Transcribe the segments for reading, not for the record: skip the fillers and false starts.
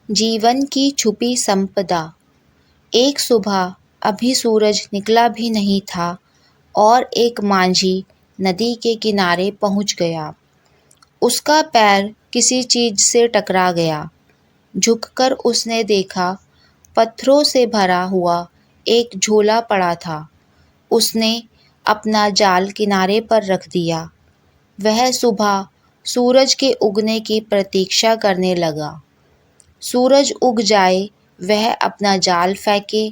जीवन की छुपी संपदा। एक सुबह अभी सूरज निकला भी नहीं था और एक मांझी नदी के किनारे पहुंच गया। उसका पैर किसी चीज से टकरा गया। झुककर उसने देखा, पत्थरों से भरा हुआ एक झोला पड़ा था। उसने अपना जाल किनारे पर रख दिया। वह सुबह सूरज के उगने की प्रतीक्षा करने लगा। सूरज उग जाए, वह अपना जाल फेंके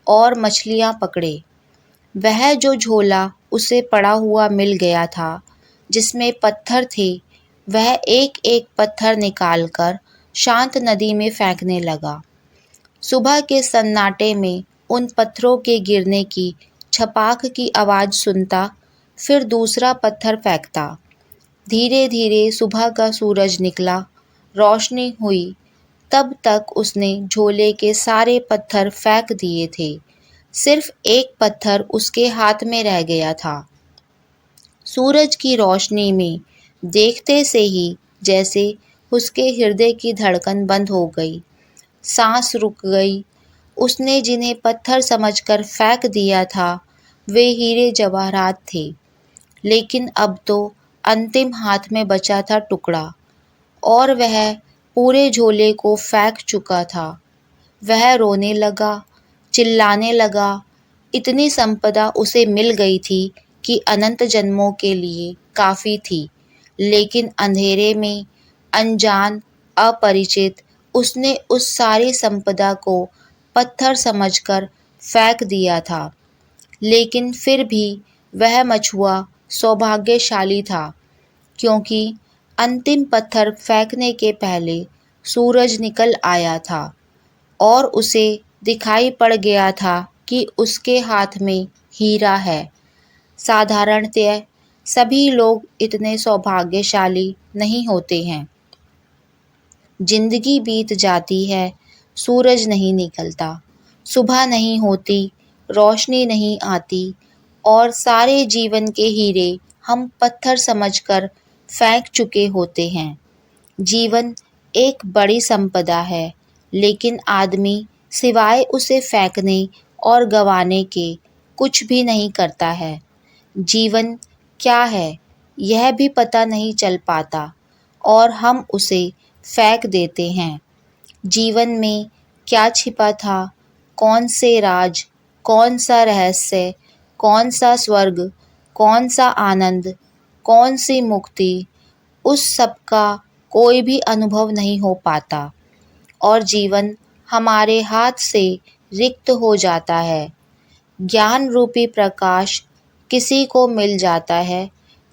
और मछलियां पकड़े। वह जो झोला उसे पड़ा हुआ मिल गया था, जिसमें पत्थर थे, वह एक एक पत्थर निकालकर शांत नदी में फेंकने लगा। सुबह के सन्नाटे में उन पत्थरों के गिरने की छपाक की आवाज़ सुनता, फिर दूसरा पत्थर फेंकता। धीरे धीरे सुबह का सूरज निकला, रोशनी हुई। तब तक उसने झोले के सारे पत्थर फेंक दिए थे। सिर्फ एक पत्थर उसके हाथ में रह गया था। सूरज की रोशनी में देखते से ही जैसे उसके हृदय की धड़कन बंद हो गई, सांस रुक गई। उसने जिन्हें पत्थर समझकर फेंक दिया था, वे हीरे जवाहरात थे, लेकिन अब तो अंतिम हाथ में बचा था टुकड़ा, और वह पूरे झोले को फेंक चुका था। वह रोने लगा, चिल्लाने लगा। इतनी संपदा उसे मिल गई थी कि अनंत जन्मों के लिए काफ़ी थी, लेकिन अंधेरे में, अनजान, अपरिचित, उसने उस सारी संपदा को पत्थर समझकर फेंक दिया था। लेकिन फिर भी वह मछुआ सौभाग्यशाली था, क्योंकि अंतिम पत्थर फेंकने के पहले सूरज निकल आया था और उसे दिखाई पड़ गया था कि उसके हाथ में हीरा है। साधारणतः सभी लोग इतने सौभाग्यशाली नहीं होते हैं। जिंदगी बीत जाती है, सूरज नहीं निकलता, सुबह नहीं होती, रोशनी नहीं आती, और सारे जीवन के हीरे हम पत्थर समझकर फेंक चुके होते हैं। जीवन एक बड़ी संपदा है, लेकिन आदमी सिवाय उसे फेंकने और गंवाने के कुछ भी नहीं करता है। जीवन क्या है, यह भी पता नहीं चल पाता और हम उसे फेंक देते हैं। जीवन में क्या छिपा था, कौन से राज, कौन सा रहस्य, कौन सा स्वर्ग, कौन सा आनंद, कौन सी मुक्ति, उस सब का कोई भी अनुभव नहीं हो पाता, और जीवन हमारे हाथ से रिक्त हो जाता है। ज्ञान रूपी प्रकाश किसी को मिल जाता है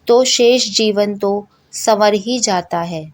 तो शेष जीवन तो संवर ही जाता है।